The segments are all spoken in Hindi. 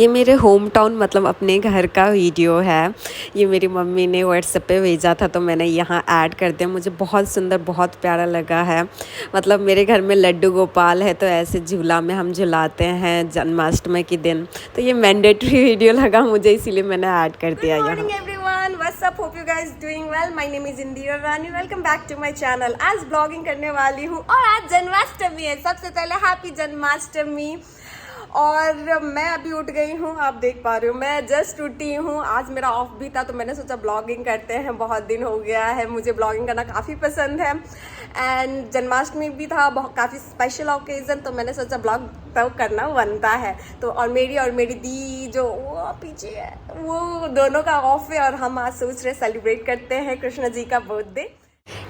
ये मेरे होम टाउन मतलब अपने घर का वीडियो है। ये मेरी मम्मी ने व्हाट्सएप पे भेजा था तो मैंने यहाँ ऐड कर दिया। मुझे बहुत सुंदर बहुत प्यारा लगा है। मतलब मेरे घर में लड्डू गोपाल है तो ऐसे झूला में हम झुलाते हैं जन्माष्टमी के दिन। तो ये मैंडेटरी वीडियो लगा मुझे, इसीलिए मैंने ऐड कर दिया यहाँ। Good morning everyone, what's up? Hope you guys doing well. My name is Indira Rani. Welcome back to my channel. आज ब्लॉगिंग करने वाली हूँ और आज जन्माष्टमी है। सबसे पहले हैप्पी जन्माष्टमी। और मैं अभी उठ गई हूँ, आप देख पा रहे हो मैं जस्ट उठी हूँ। आज मेरा ऑफ भी था तो मैंने सोचा ब्लॉगिंग करते हैं, बहुत दिन हो गया है। मुझे ब्लॉगिंग करना काफ़ी पसंद है एंड जन्माष्टमी भी था, बहुत काफ़ी स्पेशल ओकेज़न, तो मैंने सोचा ब्लॉग तो करना बनता है। तो और मेरी दी जो वो पीछे है वो दोनों का ऑफ है और हम आज सोच रहे सेलिब्रेट करते हैं कृष्ण जी का बर्थडे।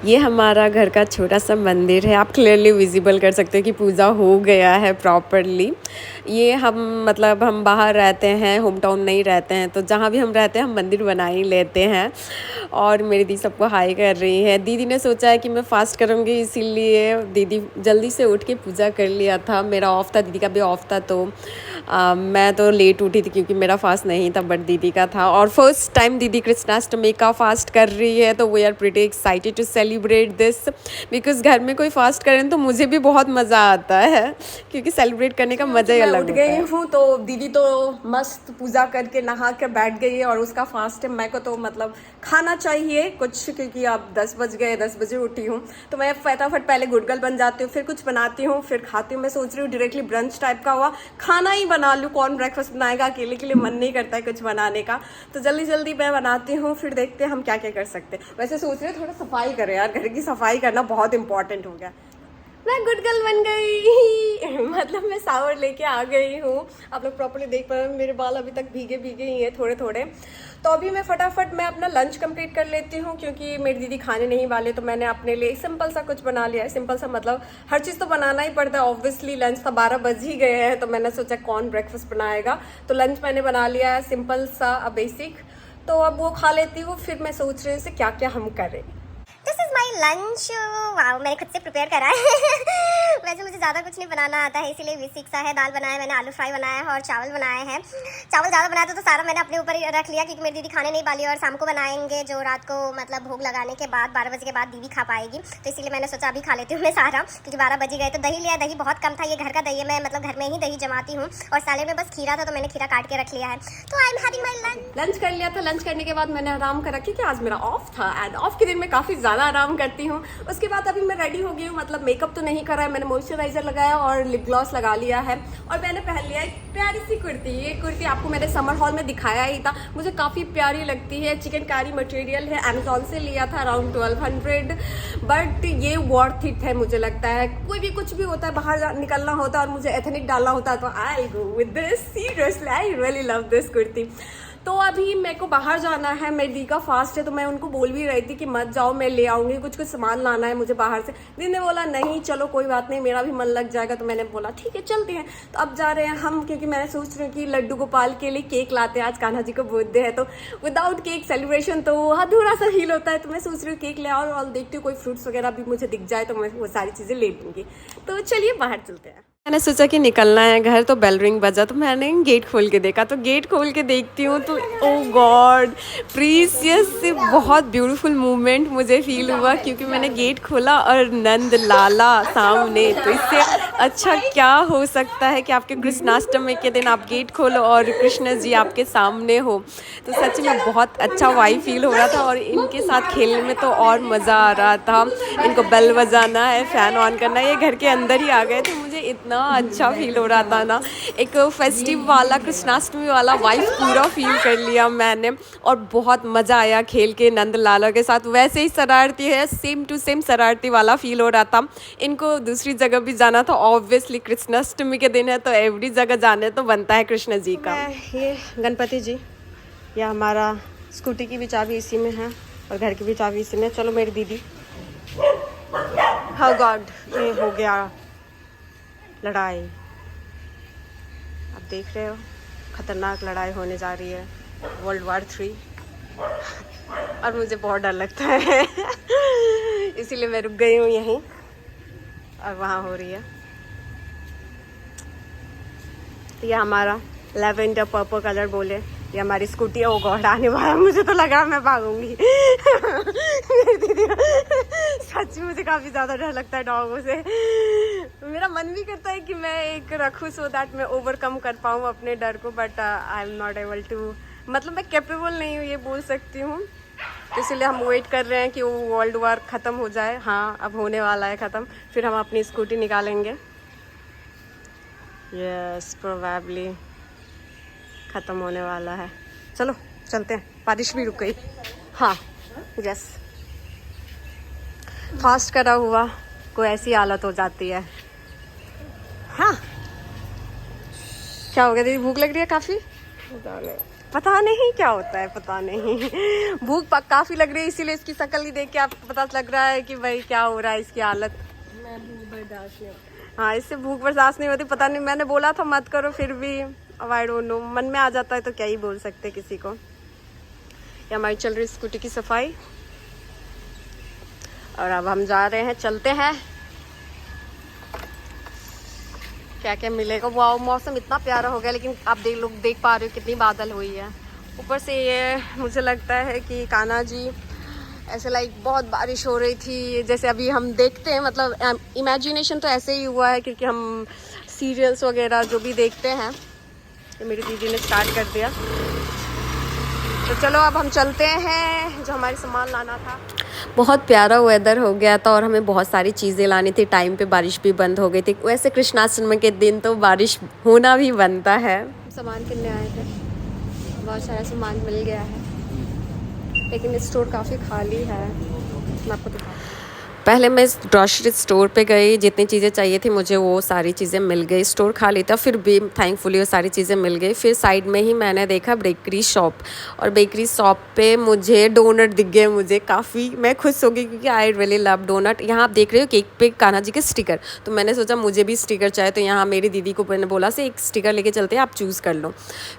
ये हमारा घर का छोटा सा मंदिर है। आप क्लियरली विजिबल कर सकते हो कि पूजा हो गया है प्रॉपरली। ये हम बाहर रहते हैं, होम टाउन नहीं रहते हैं, तो जहाँ भी हम रहते हैं हम मंदिर बना ही लेते हैं। और मेरी दी सबको हाई कर रही है। दीदी ने सोचा है कि मैं फ़ास्ट करूँगी, इसीलिए दीदी जल्दी से उठ के पूजा कर लिया था। मेरा ऑफ़ था, दीदी का भी ऑफ़ था, तो मैं तो लेट उठी थी क्योंकि मेरा फास्ट नहीं था बट दीदी का था। और फर्स्ट टाइम दीदी कृष्णाष्टमी का फास्ट कर रही है, तो we are pretty excited to celebrate this because घर में कोई फास्ट करें तो मुझे भी बहुत मज़ा आता है क्योंकि सेलिब्रेट करने का मज़ा ही अलग उठ होता है। गई हूँ तो दीदी तो मस्त पूजा करके नहा के बैठ गई है और उसका फास्ट है। मैं को तो मतलब खाना चाहिए कुछ, क्योंकि अब 10 बज गए, 10 बजे उठी हूँ तो मैं फटाफट पहले गुडगल बन जाती हूँ, फिर कुछ बनाती हूँ, फिर खाती हूँ। मैं सोच रही हूँ डायरेक्टली ब्रंच टाइप का हुआ खाना ही बना लूँ। कौन ब्रेकफास्ट बनाएगा, अकेले के लिए मन नहीं करता है कुछ बनाने का, तो जल्दी जल्दी मैं बनाती हूँ, फिर देखते हैं हम क्या क्या कर सकते हैं। वैसे सोच रहे थोड़ा सफाई करें यार, घर की सफाई करना बहुत इंपॉर्टेंट हो गया। मैं गुड गर्ल बन गई मतलब मैं शावर लेके आ गई हूँ। आप लोग प्रॉपर्ली देख पा रहे हो, मेरे बाल अभी तक भीगे भीगे ही हैं थोड़े थोड़े। तो अभी मैं फटाफट अपना लंच कंप्लीट कर लेती हूँ क्योंकि मेरी दीदी खाने नहीं वाले, तो मैंने अपने लिए सिंपल सा कुछ बना लिया है। सिंपल सा मतलब हर चीज़ तो बनाना ही पड़ता है ऑब्वियसली। लंच तो 12 बज ही गए हैं तो मैंने सोचा कौन ब्रेकफास्ट बनाएगा, तो लंच मैंने बना लिया है सिंपल सा बेसिक। तो अब वो खा लेती हूँ, फिर मैं सोच रही हूँ इसे क्या क्या हम करें। This is my lunch. वाह, मैंने खुद से प्रिपेयर करा है वैसे मुझे ज़्यादा कुछ नहीं बनाना आता है, इसीलिए बेसिक सा है। दाल बनाया मैंने, आलू फ्राई बनाया है और चावल बनाए हैं। चावल ज़्यादा बनाया तो सारा मैंने अपने ऊपर ही रख लिया क्योंकि मेरी दीदी खाने नहीं वाली और शाम को बनाएंगे, जो रात को मतलब भोग लगाने के बाद 12 बजे के बाद दीदी खा पाएगी, तो इसीलिए मैंने सोचा अभी खा लेती हूँ मैं सारा, क्योंकि 12 बज गए। तो दही लिया, दही बहुत कम था, ये घर का दही है, मैं मतलब घर में ही दही जमाती हूँ, और साले में बस खीरा था तो मैंने खीरा काट के रख लिया है। तो I am having my lunch. Lunch कर लिया था। लंच करने के बाद मैंने आराम करा क्योंकि आज मेरा ऑफ था एंड ऑफ के दिन में काफ़ी ज़्यादा आराम करती हूँ। उसके बाद अभी मैं रेडी हो गई हूँ, मतलब मेकअप तो नहीं करा है, मैंने मॉइस्चराइजर लगाया और लिप ग्लॉस लगा लिया है और मैंने पहन लिया एक प्यारी सी कुर्ती। ये कुर्ती आपको मैंने समर हॉल में दिखाया ही था, मुझे काफ़ी प्यारी लगती है। चिकनकारी मटेरियल है, अमेजोन से लिया था अराउंड 1200, बट ये वर्थ इट है मुझे लगता है। कोई भी कुछ भी होता है, बाहर निकलना होता है और मुझे एथनिक डालना होता है तो I go with this. Seriously I really love this kurti. तो अभी मेरे को बाहर जाना है, मेरी दी का फास्ट है, तो मैं उनको बोल भी रही थी कि मत जाओ, मैं ले आऊँगी, कुछ कुछ सामान लाना है मुझे बाहर से। दी ने बोला नहीं चलो कोई बात नहीं, मेरा भी मन लग जाएगा, तो मैंने बोला ठीक है चलते हैं। तो अब जा रहे हैं हम, क्योंकि मैंने सोच रही हूँ कि लड्डू गोपाल के लिए केक लाते हैं। आज कान्हा जी का बर्थडे है तो विदाउट केक सेलिब्रेशन तो अधूरा सा फील होता है, तो मैं सोच रही हूँ केक ले आओ और देखती हूँ कोई फ्रूट्स वगैरह भी मुझे दिख जाए तो मैं वो सारी चीज़ें ले लूँगी। तो चलिए बाहर चलते हैं। मैंने सोचा कि निकलना है घर, तो बेल रिंग बजा तो मैंने गेट खोल के देखा, तो गेट खोल के देखती हूँ तो ओ गॉड प्रीसियस से बहुत ब्यूटीफुल मूवमेंट मुझे फील हुआ क्योंकि मैंने गेट खोला और नंद लाला सामने। तो इससे अच्छा क्या हो सकता है कि आपके कृष्णाष्टमी के दिन आप गेट खोलो और कृष्ण जी आपके सामने हो। तो सच में बहुत अच्छा वाइब फील हो रहा था और इनके साथ खेलने में तो और मज़ा आ रहा था। इनको बेल बजाना है, फ़ैन ऑन करना है, ये घर के अंदर ही आ गए थे। मुझे इतना अच्छा फील हो रहा था ना, एक फेस्टिव वाला कृष्णाष्टमी वाला वाइब पूरा फील कर लिया मैंने और बहुत मज़ा आया खेल के नंद लाला के साथ। वैसे ही शरारती है, सेम टू सेम शरारती वाला फील हो रहा था। इनको दूसरी जगह भी जाना था, ऑब्वियसली कृष्णाष्टमी के दिन है तो एवरी जगह जाने तो बनता है कृष्ण जी का। ये गणपति जी, या हमारा स्कूटी की भी चाबी इसी में है और घर की भी चाबी इसी में। चलो मेरी दीदी, हाँ गॉड ये हो गया लड़ाई। आप देख रहे हो खतरनाक लड़ाई होने जा रही है, वर्ल्ड वॉर 3 और मुझे बहुत डर लगता है इसीलिए मैं रुक गई हूँ यहीं और वहाँ हो रही है। तो ये हमारा लेवेंडर पर्पल कलर बोले। ये हमारी स्कूटी है। ओ गॉड आने वाला, मुझे तो लगा मैं भागूंगी। मेरी दीदी सच में मुझे काफ़ी ज़्यादा डर लगता है डॉगों से। मेरा मन भी करता है कि मैं एक रखूँ सो दैट मैं ओवरकम कर पाऊँ अपने डर को, but I am not able to, मतलब मैं कैपेबल नहीं हूँ ये बोल सकती हूँ। तो इसलिए हम वेट कर रहे हैं कि वो वर्ल्ड वॉर ख़त्म हो जाए। हाँ अब होने वाला है ख़त्म, फिर हम अपनी स्कूटी निकालेंगे। यस प्रोबेबली ख़त्म होने वाला है। चलो चलते हैं, बारिश भी रुक गई। हाँ यस, फास्ट करा हुआ कोई ऐसी हालत हो जाती है। हाँ क्या हो गया दीदी, भूख लग रही है काफ़ी? पता नहीं क्या होता है, पता नहीं। भूख काफ़ी लग रही है, इसीलिए इसकी शक्ल ही देख के आपको पता लग रहा है कि भाई क्या हो रहा है इसकी हालत। मैं भूख बर्दाश्त नहीं। हाँ इससे भूख बर्दाश्त नहीं होती। पता नहीं, मैंने बोला था मत करो, फिर भी अब आई डोंट नो, मन में आ जाता है तो क्या ही बोल सकते किसी को। ये हमारी चल रही स्कूटी की सफाई, और अब हम जा रहे हैं, चलते हैं। क्या क्या मिलेगा। वाह मौसम इतना प्यारा हो गया, लेकिन आप देख पा रहे हो कितनी बादल हुई है। ऊपर से ये मुझे लगता है कि कान्हा जी ऐसे लाइक बहुत बारिश हो रही थी, जैसे अभी हम देखते हैं, मतलब इमेजिनेशन तो ऐसे ही हुआ है क्योंकि हम सीरियल्स वगैरह जो भी देखते हैं। तो मेरी दीदी ने स्टार्ट कर दिया, तो चलो अब हम चलते हैं, जो हमारे सामान लाना था। बहुत प्यारा वेदर हो गया था और हमें बहुत सारी चीज़ें लानी थी, टाइम पे बारिश भी बंद हो गई थी। वैसे कृष्णाष्टमी के दिन तो बारिश होना भी बनता है। सामान किनने आए थे, बहुत सारा सामान मिल गया है, लेकिन स्टोर काफ़ी खाली है। मैं आपको दिखाऊँ। पहले मैं ग्रॉसरी स्टोर पे गई, जितनी चीज़ें चाहिए थी मुझे वो सारी चीज़ें मिल गई। स्टोर खाली था, फिर भी थैंकफुली वो सारी चीज़ें मिल गई। फिर साइड में ही मैंने देखा बेकरी शॉप, और बेकरी शॉप पे मुझे डोनट दिख गए। मुझे काफ़ी, मैं खुश हो गई क्योंकि आई रियली लव डोनट। यहाँ आप देख रहे हो केक पे कान्हा जी के स्टिकर, तो मैंने सोचा मुझे भी स्टिकर चाहिए। तो यहाँ मेरी दीदी को मैंने बोला से एक स्टिकर लेके चलते हैं, आप चूज़ कर लो।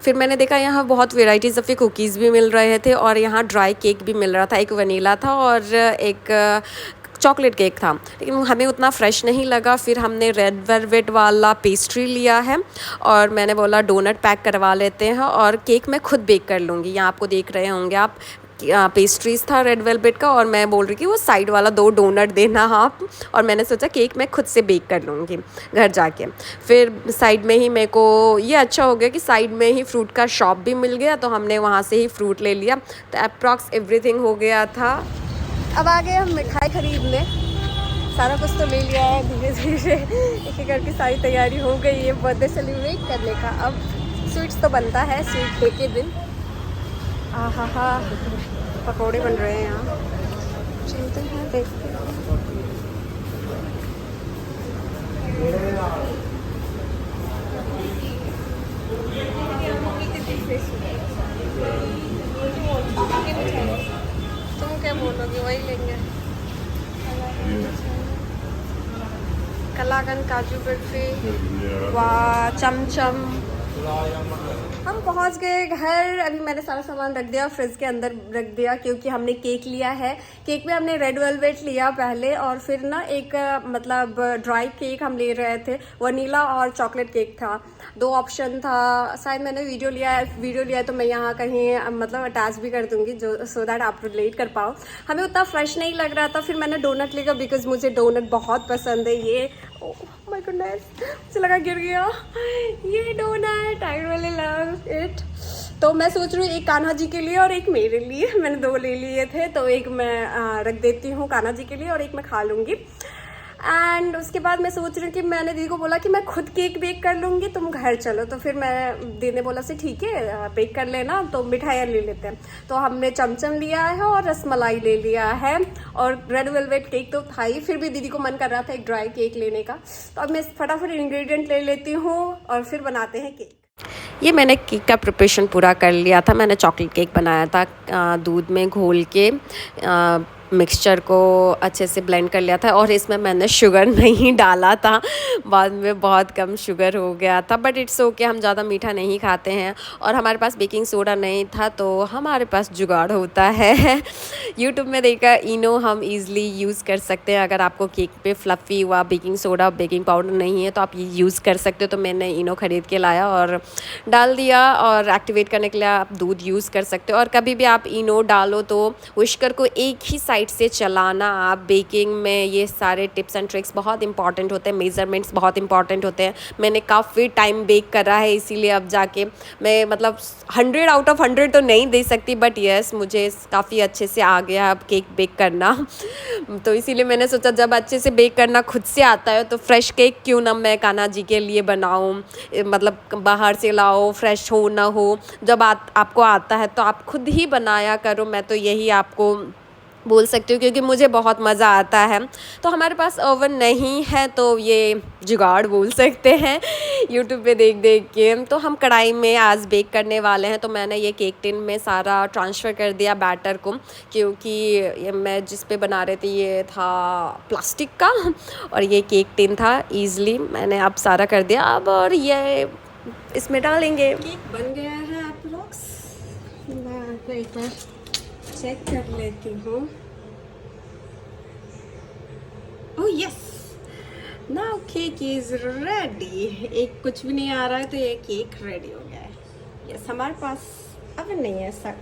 फिर मैंने देखा यहाँ बहुत वेराइटीज़ ऑफ कुकीज़ भी मिल रहे थे, और यहाँ ड्राई केक भी मिल रहा था। एक वनीला था और एक चॉकलेट केक था, लेकिन हमें उतना फ्रेश नहीं लगा। फिर हमने रेड वेलवेट वाला पेस्ट्री लिया है, और मैंने बोला डोनट पैक करवा लेते हैं और केक मैं खुद बेक कर लूँगी। यहाँ आपको देख रहे होंगे आप, पेस्ट्रीज था रेड वेलवेट का, और मैं बोल रही कि वो साइड वाला 2 डोनट देना आप। और मैंने सोचा केक मैं खुद से बेक कर लूँगी घर जाके। फिर साइड में ही मेरे को ये अच्छा हो गया कि साइड में ही फ्रूट का शॉप भी मिल गया, तो हमने वहाँ से ही फ्रूट ले लिया। तो अप्रॉक्स एवरीथिंग हो गया था। अब आगे हम मिठाई खरीदने, सारा कुछ तो ले लिया है। धीरे धीरे एक एक करके सारी तैयारी हो गई है बर्थडे सेलिब्रेट करने का। अब स्वीट्स तो बनता है, स्वीट डे के दिन। आहा पकोड़े बन रहे हैं यहाँ, चलते हैं देखते हैं। तुम क्या बोलोगे, वही लेंगे। कलाकंद, काजू बर्फी, वाह चमचम। हम पहुंच गए घर। अभी मैंने सारा सामान रख दिया, फ्रिज के अंदर रख दिया, क्योंकि हमने केक लिया है। केक में हमने रेड वेलवेट लिया पहले, और फिर ना एक मतलब ड्राई केक हम ले रहे थे, वनीला और चॉकलेट केक था। 2 ऑप्शन था। शायद मैंने वीडियो लिया है तो मैं यहाँ कहीं मतलब अटैच भी कर दूंगी, जो सो दैट आप रिलेट कर पाओ। हमें उतना फ्रेश नहीं लग रहा था, फिर मैंने डोनट लिया बिकॉज मुझे डोनट बहुत पसंद है। ये माय गुडनेस, मुझे लगा गिर गया। ये doughnut I really love it. तो मैं सोच रही हूँ एक कान्हा जी के लिए और एक मेरे लिए। मैंने 2 ले लिए थे, तो एक मैं रख देती हूँ कान्हा जी के लिए और एक मैं खा लूँगी। एंड उसके बाद मैं सोच रही हूँ कि मैंने दीदी को बोला कि मैं खुद केक बेक कर लूँगी, तुम घर चलो। तो फिर मैं दीदी ने बोला से ठीक है बेक कर लेना, तो मिठाइयाँ ले लेते हैं। तो हमने चमचम लिया है और रसमलाई ले लिया है, और रेड वेलवेट केक तो था ही। फिर भी दीदी को मन कर रहा था एक ड्राई केक लेने का, तो अब मैं फटाफट इंग्रेडिएंट ले लेती हूँ और फिर बनाते हैं केक। ये मैंने केक का प्रिपरेशन पूरा कर लिया था। मैंने चॉकलेट केक बनाया था दूध में घोल के, मिक्सचर को अच्छे से ब्लेंड कर लिया था और इसमें मैंने शुगर नहीं डाला था, बाद में बहुत कम शुगर हो गया था, बट इट्स ओके, हम ज़्यादा मीठा नहीं खाते हैं। और हमारे पास बेकिंग सोडा नहीं था तो हमारे पास जुगाड़ होता है। यूट्यूब में देखा इनो हम इजीली यूज़ कर सकते हैं। अगर आपको केक पे फ्लफ़ी हुआ बेकिंग सोडा बेकिंग पाउडर नहीं है तो आप ये यूज़ कर सकते हो। तो मैंने इनो ख़रीद के लाया और डाल दिया, और एक्टिवेट करने के लिए आप दूध यूज़ कर सकते हो। और कभी भी आप इनो डालो तो विस्कर को एक ही साइड से चलाना। आप बेकिंग में ये सारे टिप्स एंड ट्रिक्स बहुत इंपॉर्टेंट होते हैं, मेजरमेंट्स बहुत इंपॉर्टेंट होते हैं। मैंने काफ़ी टाइम बेक करा है, इसीलिए अब जाके मैं मतलब 100 आउट ऑफ 100 तो नहीं दे सकती, बट येस मुझे काफ़ी अच्छे से आ गया अब केक बेक करना। तो इसीलिए मैंने सोचा जब अच्छे से बेक करना खुद से आता है तो फ्रेश केक क्यों ना मैं कान्हा जी के लिए बनाऊं। मतलब बाहर से लाओ, फ्रेश हो ना हो, जब आपको आता है तो आप खुद ही बनाया करो। मैं तो यही आपको बोल सकती हूँ क्योंकि मुझे बहुत मज़ा आता है। तो हमारे पास ओवन नहीं है तो ये जुगाड़ बोल सकते हैं यूट्यूब पे देख देख के। तो हम कढ़ाई में आज बेक करने वाले हैं। तो मैंने ये केक टिन में सारा ट्रांसफ़र कर दिया बैटर को, क्योंकि ये मैं जिस पे बना रही थी ये था प्लास्टिक का और ये केक टिन था। ईज़िली मैंने अब सारा कर दिया अब, और ये इसमें डालेंगे। केक बन गया है अप्रॉक्स, मैं एक बार चेक कर लेती हूँ। Oh yes, now cake is ready. एक कुछ भी नहीं आ रहा है तो ये केक रेडी हो गया है। यस, हमारे पास अवन नहीं है सर,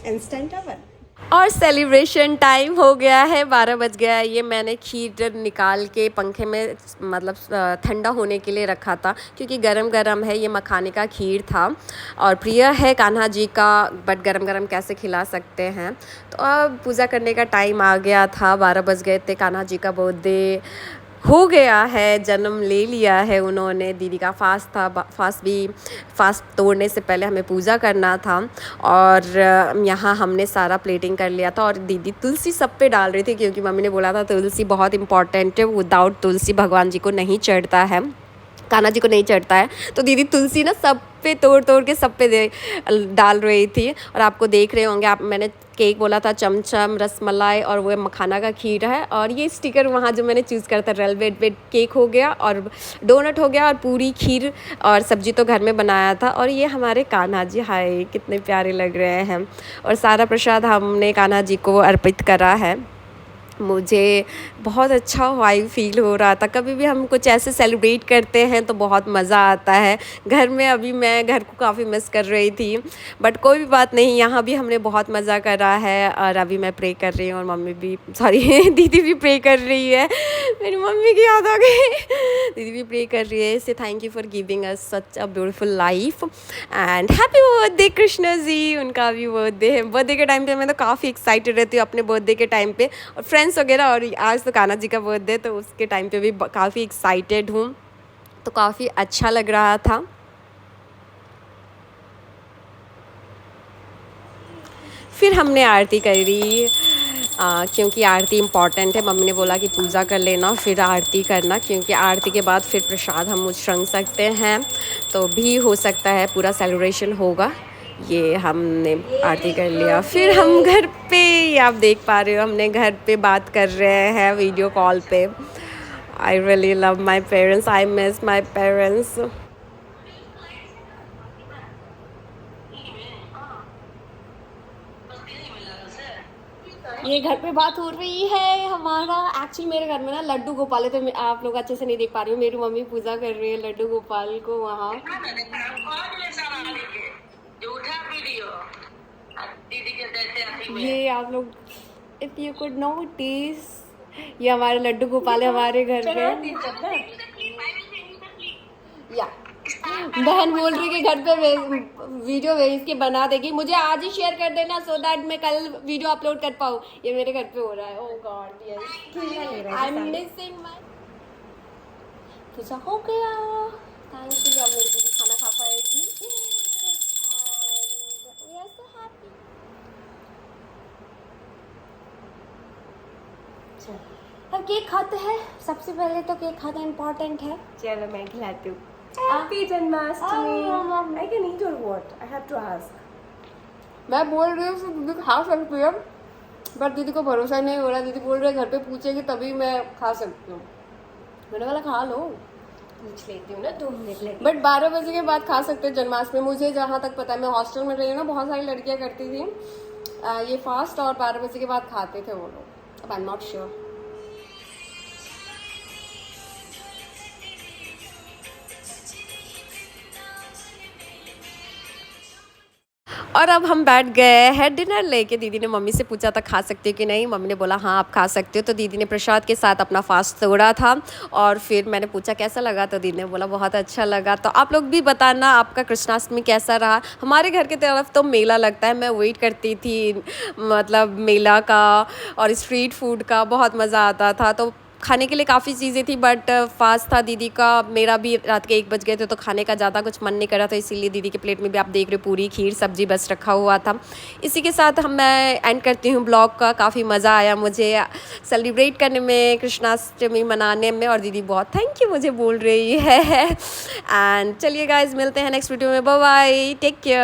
इंस्टेंट अवन। और सेलिब्रेशन टाइम हो गया है, 12 बज गया है। ये मैंने खीर निकाल के पंखे में मतलब ठंडा होने के लिए रखा था क्योंकि गरम गरम है। ये मखाने का खीर था और प्रिय है कान्हा जी का, बट गरम गरम कैसे खिला सकते हैं। तो अब पूजा करने का टाइम आ गया था, 12 बज गए थे। कान्हा जी का बर्थडे हो गया है, जन्म ले लिया है उन्होंने। दीदी का फास्ट था, फास्ट तोड़ने से पहले हमें पूजा करना था। और यहाँ हमने सारा प्लेटिंग कर लिया था और दीदी तुलसी सब पे डाल रही थी क्योंकि मम्मी ने बोला था तुलसी बहुत इंपॉर्टेंट है, विदाउट तुलसी भगवान जी को नहीं चढ़ता है, कान्हा जी को नहीं चढ़ता है। तो दीदी तुलसी ना सब पे तोड़ तोड़ के सब पे डाल रही थी। और आपको देख रहे होंगे आप, मैंने केक बोला था चमचम, रसमलाई और वो मखाना का खीर है। और ये स्टिकर वहाँ जो मैंने चूज़ करा था रेड वेलवेट केक हो गया और डोनट हो गया और पूरी खीर और सब्जी तो घर में बनाया था। और ये हमारे कान्हा जी, हाय कितने प्यारे लग रहे हैं। और सारा प्रसाद हमने कान्हा जी को अर्पित करा है। मुझे बहुत अच्छा वाइब फील हो रहा था। कभी भी हम कुछ ऐसे सेलिब्रेट करते हैं तो बहुत मज़ा आता है घर में। अभी मैं घर को काफ़ी मिस कर रही थी, बट कोई भी बात नहीं, यहाँ भी हमने बहुत मज़ा करा है। और अभी मैं प्रे कर रही हूँ और मम्मी भी, सॉरी दीदी भी प्रे कर रही है। मेरी मम्मी की याद आ गई। दीदी भी प्रे कर रही है, से thank you for giving us such a beautiful life and happy birthday Krishna ji. उनका भी बर्थडे है। बर्थडे के टाइम पे मैं तो काफ़ी एक्साइटेड रहती हूँ अपने बर्थडे के टाइम पे, और फ्रेंड्स वगैरह। और आज तो कान्हा जी का बर्थडे, तो उसके टाइम पे भी काफ़ी एक्साइटेड हूँ, तो काफ़ी अच्छा लग रहा था। फिर हमने आरती करी क्योंकि आरती इम्पॉर्टेंट है। मम्मी ने बोला कि पूजा कर लेना फिर आरती करना, क्योंकि आरती के बाद फिर प्रसाद हम उछंग सकते हैं, तो भी हो सकता है पूरा सेलिब्रेशन होगा। ये हमने आरती कर लिया। फिर हम घर पे, आप देख पा रहे हो, हमने घर पे बात कर रहे हैं वीडियो कॉल पे। आई really love my parents, I miss my parents. ये घर पे बात हो रही है हमारा। एक्चुअली मेरे घर में ना लड्डू गोपाल है, तो आप लोग अच्छे से नहीं देख पा रहे हो। मेरी मम्मी पूजा कर रही है लड्डू गोपाल को वहाँ। ये आप लोग, इफ यू कुड नोटिस, ये हमारे लड्डू गोपाल है हमारे घर पे। या बहन बोल रही कि घर पे वीडियो भेज के बना देगी, मुझे आज ही शेयर कर देना सो दैट मैं कल वीडियो अपलोड कर पाऊँ। ये मेरे घर पे हो रहा है। Oh God yes, I am missing my. Puja हो गया, थैंक यू। अब मेरी दीदी खाना खा पाएगी। We are so happy. अब केक खाते हैं, सबसे पहले तो केक खाना इम्पोर्टेंट है। चलो मैं खिलाती हूँ। Happy Janmashtami. I can eat or what? I have to ask. मैं बोल रही हूँ खा सकती है, बट दीदी को भरोसा नहीं हो रहा, दीदी बोल रहे घर पे पूछेगी तभी मैं खा सकती हूँ। मैंने बोला खा लो, पूछ लेती हूँ ना 2 मिनट लगे। बट 12 बजे के बाद खा सकते हो जन्माष्टमी। मुझे जहाँ तक पता है, मैं हॉस्टल में रही हूँ ना, बहुत सारी लड़कियाँ करती थी ये फास्ट, और 12 बजे के बाद खाते थे वो लोग। अब आई एम नॉट श्योर। और अब हम बैठ गए हैं डिनर लेके। दीदी ने मम्मी से पूछा था खा सकते हो कि नहीं, मम्मी ने बोला हाँ आप खा सकते हो। तो दीदी ने प्रसाद के साथ अपना फास्ट तोड़ा था और फिर मैंने पूछा कैसा लगा, तो दीदी ने बोला बहुत अच्छा लगा। तो आप लोग भी बताना आपका कृष्णाष्टमी कैसा रहा। हमारे घर की तरफ तो मेला लगता है, मैं वेट करती थी मतलब मेला का और स्ट्रीट फूड का, बहुत मज़ा आता था। तो खाने के लिए काफ़ी चीज़ें थी बट फास्ट था दीदी का, मेरा भी रात के 1 बज गए थे तो खाने का ज़्यादा कुछ मन नहीं कर रहा था, इसीलिए दीदी के प्लेट में भी आप देख रहे हो पूरी खीर सब्जी बस रखा हुआ था। इसी के साथ मैं एंड करती हूँ ब्लॉग का। काफ़ी मज़ा आया मुझे सेलिब्रेट करने में, कृष्णाष्टमी मनाने में, और दीदी बहुत थैंक यू मुझे बोल रही है। एंड चलिए गाइज मिलते हैं नेक्स्ट वीडियो में, बाय बाय, टेक केयर।